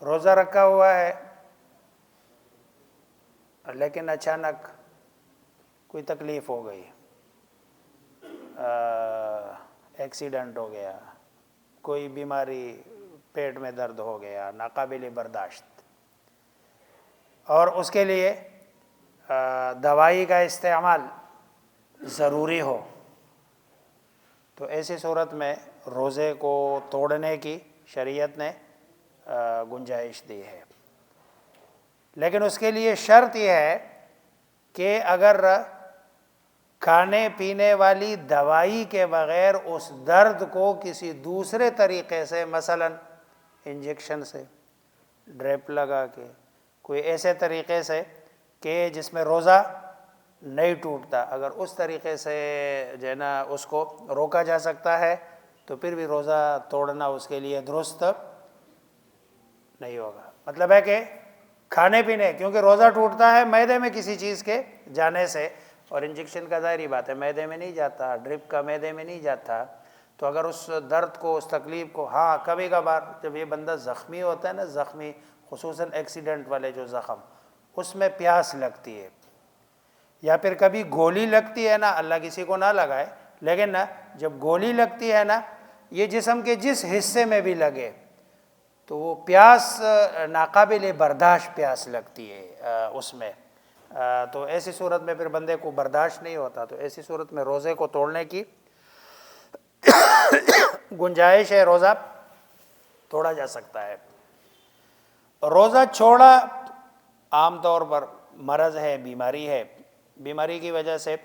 روزہ رکھا ہوا ہے لیکن اچانک کوئی تکلیف ہو گئی، ایکسیڈنٹ ہو گیا، کوئی بیماری، پیٹ میں درد ہو گیا ناقابل برداشت، اور اس کے لیے دوائی کا استعمال ضروری ہو، تو ایسی صورت میں روزے کو توڑنے کی شریعت نے گنجائش دی ہے، لیکن اس کے لیے شرط یہ ہے کہ اگر کھانے پینے والی دوائی کے بغیر اس درد کو کسی دوسرے طریقے سے، مثلا انجیکشن سے، ڈریپ لگا کے، کوئی ایسے طریقے سے کہ جس میں روزہ نہیں ٹوٹتا، اگر اس طریقے سے جو ہے نا اس کو روکا جا سکتا ہے تو پھر بھی روزہ توڑنا اس کے لیے درست نہیں ہوگا۔ مطلب ہے کہ کھانے پینے، کیونکہ روزہ ٹوٹتا ہے معدے میں کسی چیز کے جانے سے، اور انجیکشن کا ظاہری بات ہے معدے میں نہیں جاتا، ڈرپ کا معدے میں نہیں جاتا، تو اگر اس درد کو، اس تکلیف کو، ہاں کبھی کبھار جب یہ بندہ زخمی ہوتا ہے نا، زخمی خصوصاً ایکسیڈنٹ والے جو زخم، اس میں پیاس لگتی ہے، یا پھر کبھی گولی لگتی ہے نا، اللہ کسی کو نہ لگائے، لیکن نا جب گولی لگتی ہے نا، یہ جسم کے جس حصے میں بھی لگے تو وہ پیاس ناقابل برداشت پیاس لگتی ہے اس میں، تو ایسی صورت میں پھر بندے کو برداشت نہیں ہوتا، تو ایسی صورت میں روزے کو توڑنے کی گنجائش ہے، روزہ توڑا جا سکتا ہے۔ روزہ چھوڑا عام طور پر مرض ہے، بیماری ہے، بیماری کی وجہ سے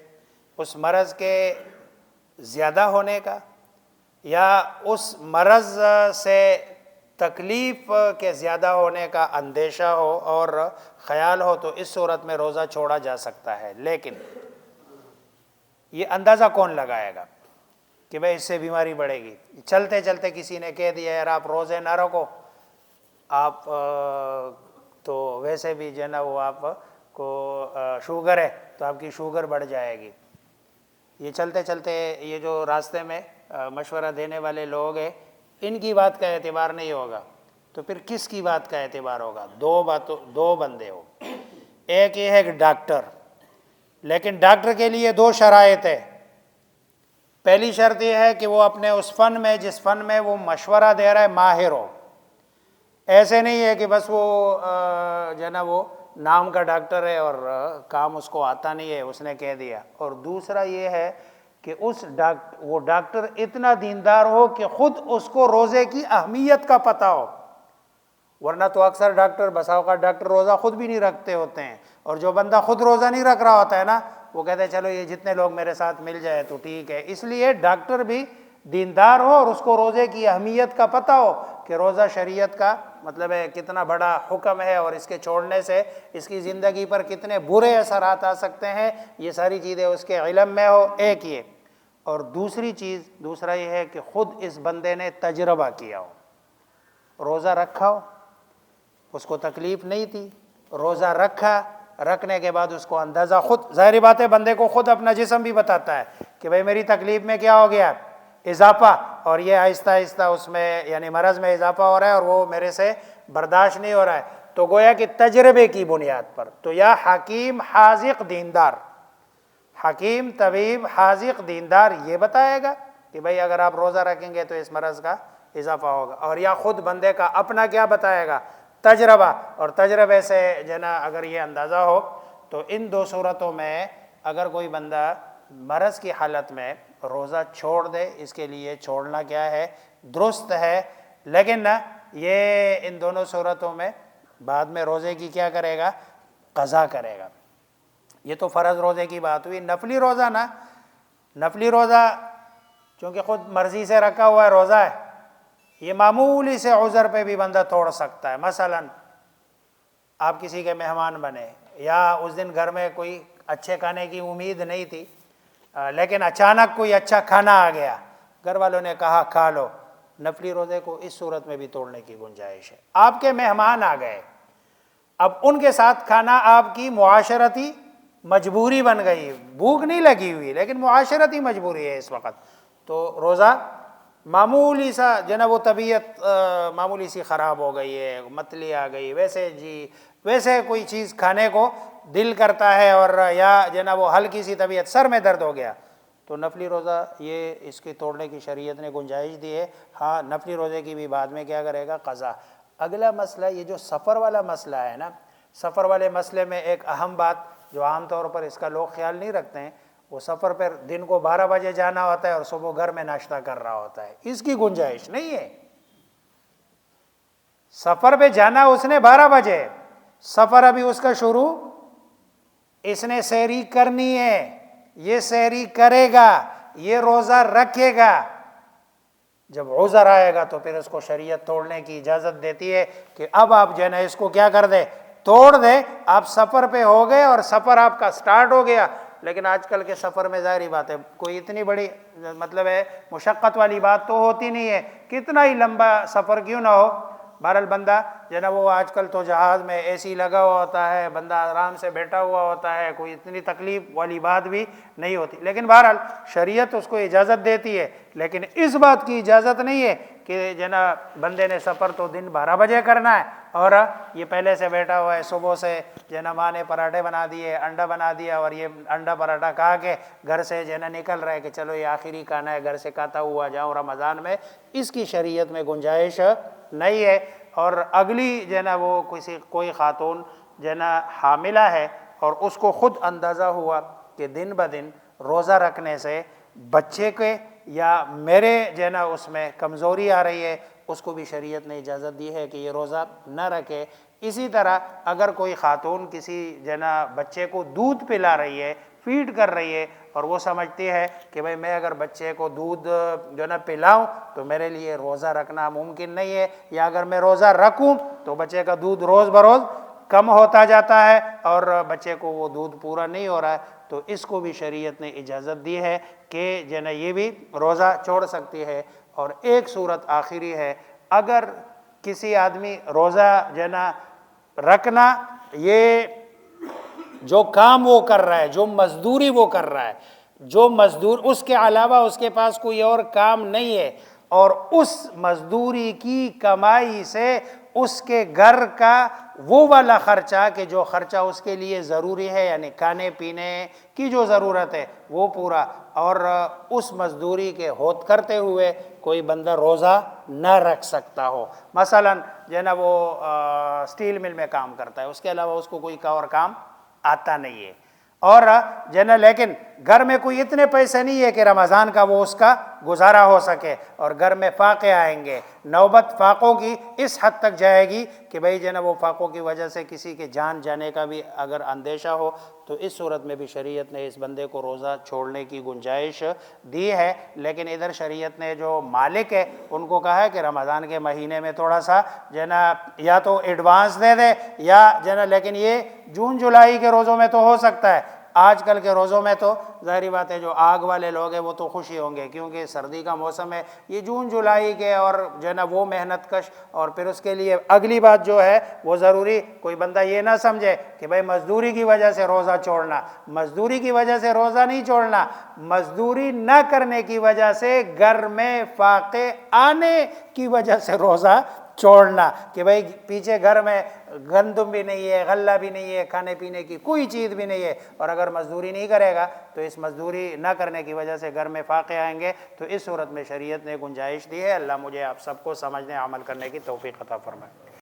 اس مرض کے زیادہ ہونے کا یا اس مرض سے تکلیف کے زیادہ ہونے کا اندیشہ ہو اور خیال ہو، تو اس صورت میں روزہ چھوڑا جا سکتا ہے، لیکن یہ اندازہ کون لگائے گا کہ بھئی اس سے بیماری بڑھے گی؟ چلتے چلتے کسی نے کہہ دیا یار آپ روزے نہ رکھو، آپ تو ویسے بھی جو ہے نا وہ آپ کو شوگر ہے تو آپ کی شوگر بڑھ جائے گی، یہ چلتے چلتے یہ جو راستے میں مشورہ دینے والے لوگ ہیں ان کی بات کا اعتبار نہیں ہوگا، تو پھر کس کی بات کا اعتبار ہوگا؟ دو بندے ہو، ایک یہ ہے کہ ڈاکٹر، لیکن ڈاکٹر کے لیے دو شرائط ہے۔ پہلی شرط یہ ہے کہ وہ اپنے اس فن میں، جس فن میں وہ مشورہ دے رہا ہے، ماہر ہو، ایسے نہیں ہے کہ بس وہ جو ہے نا وہ نام کا ڈاکٹر ہے اور کام اس کو آتا نہیں ہے، اس نے کہہ دیا۔ اور دوسرا یہ ہے کہ وہ ڈاکٹر اتنا دیندار ہو کہ خود اس کو روزے کی اہمیت کا پتہ ہو، ورنہ تو اکثر ڈاکٹر، بسا اوقات ڈاکٹر روزہ خود بھی نہیں رکھتے ہوتے ہیں، اور جو بندہ خود روزہ نہیں رکھ رہا ہوتا ہے نا، وہ کہتے ہیں چلو یہ جتنے لوگ میرے ساتھ مل جائے تو ٹھیک ہے۔ اس لیے ڈاکٹر بھی دیندار ہو اور اس کو روزے کی اہمیت کا پتہ ہو کہ روزہ شریعت کا مطلب ہے کتنا بڑا حکم ہے، اور اس کے چھوڑنے سے اس کی زندگی پر کتنے برے اثرات آ سکتے ہیں، یہ ساری چیزیں اس کے علم میں ہو، ایک یہ۔ اور دوسرا یہ ہے کہ خود اس بندے نے تجربہ کیا ہو، روزہ رکھا ہو، اس کو تکلیف نہیں تھی، روزہ رکھا، رکھنے کے بعد اس کو اندازہ خود، ظاہری بات ہے بندے کو خود اپنا جسم بھی بتاتا ہے کہ بھئی میری تکلیف میں کیا ہو گیا، اضافہ، اور یہ آہستہ آہستہ اس میں یعنی مرض میں اضافہ ہو رہا ہے اور وہ میرے سے برداشت نہیں ہو رہا ہے، تو گویا کہ تجربے کی بنیاد پر، تو یا حکیم حاذق دیندار، حکیم طبیب حاذق دیندار یہ بتائے گا کہ بھئی اگر آپ روزہ رکھیں گے تو اس مرض کا اضافہ ہوگا، اور یا خود بندے کا اپنا کیا بتائے گا، تجربہ، اور تجربے سے جو ہے نا اگر یہ اندازہ ہو، تو ان دو صورتوں میں اگر کوئی بندہ مرض کی حالت میں روزہ چھوڑ دے، اس کے لیے چھوڑنا کیا ہے، درست ہے، لیکن نا یہ ان دونوں صورتوں میں بعد میں روزے کی کیا کرے گا، قضا کرے گا۔ یہ تو فرض روزے کی بات ہوئی۔ نفلی روزہ نا، نفلی روزہ چونکہ خود مرضی سے رکھا ہوا ہے روزہ ہے، یہ معمولی سے عذر پہ بھی بندہ توڑ سکتا ہے۔ مثلا آپ کسی کے مہمان بنے، یا اس دن گھر میں کوئی اچھے کھانے کی امید نہیں تھی، لیکن اچانک کوئی اچھا کھانا آ گیا، گھر والوں نے کہا کھا لو، نفلی روزے کو اس صورت میں بھی توڑنے کی گنجائش ہے۔ آپ کے مہمان آ گئے، اب ان کے ساتھ کھانا آپ کی معاشرتی مجبوری بن گئی، بھوک نہیں لگی ہوئی لیکن معاشرتی مجبوری ہے اس وقت، تو روزہ معمولی سا جو ہے نا وہ طبیعت معمولی سی خراب ہو گئی ہے، متلی آ گئی، ویسے کوئی چیز کھانے کو دل کرتا ہے، اور یا جو ہے نا وہ ہلکی سی طبیعت، سر میں درد ہو گیا، تو نفلی روزہ یہ اس کی توڑنے کی شریعت نے گنجائش دی ہے۔ ہاں نفلی روزے کی بھی بعد میں کیا کرے گا؟ قضا۔ اگلا مسئلہ یہ جو سفر والا مسئلہ ہے نا، سفر والے مسئلے میں ایک اہم بات جو عام طور پر اس کا لوگ خیال نہیں رکھتے ہیں، وہ سفر پر دن کو 12 بجے جانا ہوتا ہے اور صبح گھر میں ناشتہ کر رہا ہوتا ہے، اس کی گنجائش نہیں ہے۔ سفر پہ جانا اس نے 12 بجے، سفر ابھی اس کا شروع، اس نے سحری کرنی ہے، یہ سحری کرے گا، یہ روزہ رکھے گا، جب عذر آئے گا تو پھر اس کو شریعت توڑنے کی اجازت دیتی ہے کہ اب آپ جو ہے نا اس کو کیا کر دے؟ توڑ دے۔ آپ سفر پہ ہو گئے اور سفر آپ کا سٹارٹ ہو گیا، لیکن آج کل کے سفر میں ظاہری بات ہے کوئی اتنی بڑی مطلب ہے مشقت والی بات تو ہوتی نہیں ہے، کتنا ہی لمبا سفر کیوں نہ ہو، بہرحال بندہ جو ہے نا وہ آج کل تو جہاز میں اے سی لگا ہوا ہوتا ہے، بندہ آرام سے بیٹھا ہوا ہوتا ہے، کوئی اتنی تکلیف والی بات بھی نہیں ہوتی، لیکن بہرحال شریعت اس کو اجازت دیتی ہے، لیکن اس بات کی اجازت نہیں ہے کہ جو ہے نا بندے نے سفر تو دن 12 بجے کرنا ہے اور یہ پہلے سے بیٹھا ہوا ہے، صبح سے جو ہے نا ماں نے پراٹھے بنا دیے، انڈا بنا دیا، اور یہ انڈا پراٹھا کھا کے گھر سے جو ہے نا نکل رہا ہے کہ چلو یہ آخری کھانا ہے، گھر سے کھاتا ہوا جاؤں رمضان میں، اس کی شریعت میں گنجائش نہیں ہے۔ اور اگلی جو ہے نا وہ کوئی خاتون جو ہے نا حاملہ ہے اور اس کو خود اندازہ ہوا کہ دن بدن روزہ رکھنے سے بچے کے یا میرے جو ہے نا اس میں کمزوری آ رہی ہے، اس کو بھی شریعت نے اجازت دی ہے کہ یہ روزہ نہ رکھے۔ اسی طرح اگر کوئی خاتون کسی جو ہے نا بچے کو دودھ پلا رہی ہے، فیڈ کر رہی ہے، اور وہ سمجھتی ہے کہ بھئی میں اگر بچے کو دودھ جو ہے نا پلاؤں تو میرے لیے روزہ رکھنا ممکن نہیں ہے، یا اگر میں روزہ رکھوں تو بچے کا دودھ روز بروز کم ہوتا جاتا ہے اور بچے کو وہ دودھ پورا نہیں ہو رہا ہے، تو اس کو بھی شریعت نے اجازت دی ہے کہ جو ہے نا یہ بھی روزہ چھوڑ سکتی ہے۔ اور ایک صورت آخری ہے، اگر کسی آدمی روزہ جو ہے نا رکھنا، یہ جو کام وہ کر رہا ہے، جو مزدوری وہ کر رہا ہے، جو مزدور اس کے علاوہ اس کے پاس کوئی اور کام نہیں ہے، اور اس مزدوری کی کمائی سے اس کے گھر کا وہ والا خرچہ کہ جو خرچہ اس کے لیے ضروری ہے، یعنی کھانے پینے کی جو ضرورت ہے وہ پورا، اور اس مزدوری کے ہود کرتے ہوئے کوئی بندہ روزہ نہ رکھ سکتا ہو، مثلا جو ہے نا وہ اسٹیل مل میں کام کرتا ہے، اس کے علاوہ اس کو کوئی اور کام آتا نہیں ہے، اور جو ہے نا لیکن گھر میں کوئی اتنے پیسے نہیں ہے کہ رمضان کا وہ اس کا گزارا ہو سکے، اور گھر میں فاقے آئیں گے، نوبت فاقوں کی اس حد تک جائے گی کہ بھئی جو ہے نا وہ فاقوں کی وجہ سے کسی کے جان جانے کا بھی اگر اندیشہ ہو، تو اس صورت میں بھی شریعت نے اس بندے کو روزہ چھوڑنے کی گنجائش دی ہے۔ لیکن ادھر شریعت نے جو مالک ہے ان کو کہا ہے کہ رمضان کے مہینے میں تھوڑا سا جو ہے نا یا تو ایڈوانس دے دے، یا جو ہے نا لیکن یہ جون جولائی کے روزوں میں تو ہو سکتا ہے، آج کل کے روزوں میں تو ظاہری بات ہے جو آگ والے لوگ ہیں وہ تو خوشی ہوں گے، کیونکہ سردی کا موسم ہے، یہ جون جولائی کے، اور جو ہے نا وہ محنت کش، اور پھر اس کے لیے اگلی بات جو ہے وہ ضروری، کوئی بندہ یہ نہ سمجھے کہ بھئی مزدوری کی وجہ سے روزہ چھوڑنا، مزدوری کی وجہ سے روزہ نہیں چھوڑنا، مزدوری نہ کرنے کی وجہ سے گھر میں فاقے آنے کی وجہ سے روزہ چھوڑنا، کہ بھئی پیچھے گھر میں گندم بھی نہیں ہے، غلہ بھی نہیں ہے، کھانے پینے کی کوئی چیز بھی نہیں ہے، اور اگر مزدوری نہیں کرے گا تو اس مزدوری نہ کرنے کی وجہ سے گھر میں فاقے آئیں گے، تو اس صورت میں شریعت نے گنجائش دی ہے۔ اللہ مجھے آپ سب کو سمجھنے عمل کرنے کی توفیق عطا فرمائے۔